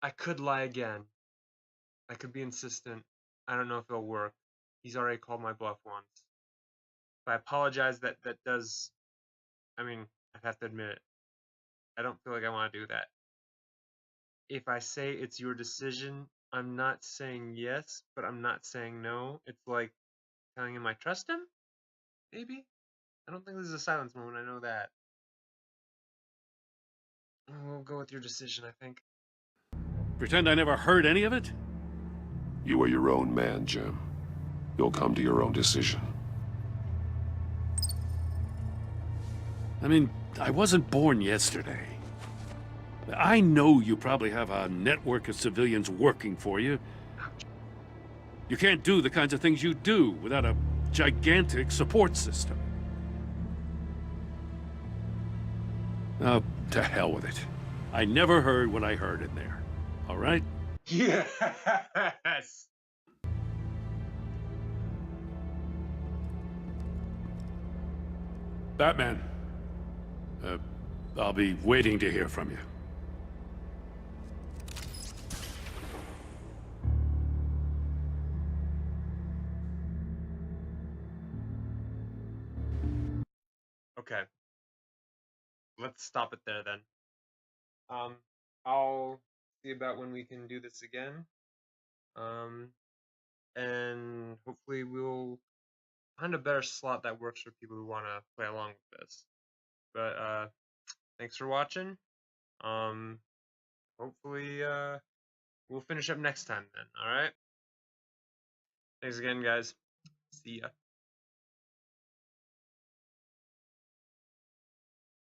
I could lie again. I could be insistent. I don't know if it'll work. He's already called my bluff once. If I apologize, that does. I mean, I have to admit it. I don't feel like I want to do that. If I say it's your decision, I'm not saying yes, but I'm not saying no. It's like telling him I trust him? Maybe? I don't think this is a silence moment, I know that. We'll go with your decision, I think. Pretend I never heard any of it? You are your own man, Jim. You'll come to your own decision. I mean, I wasn't born yesterday. I know you probably have a network of civilians working for you. You can't do the kinds of things you do without a gigantic support system. Oh, to hell with it. I never heard what I heard in there. All right? Yes! Batman. I'll be waiting to hear from you. Okay. Let's stop it there then. I'll see about when we can do this again. And hopefully we'll find a better slot that works for people who want to play along with this. But thanks for watching. Hopefully we'll finish up next time then. All right. Thanks again, guys. See ya.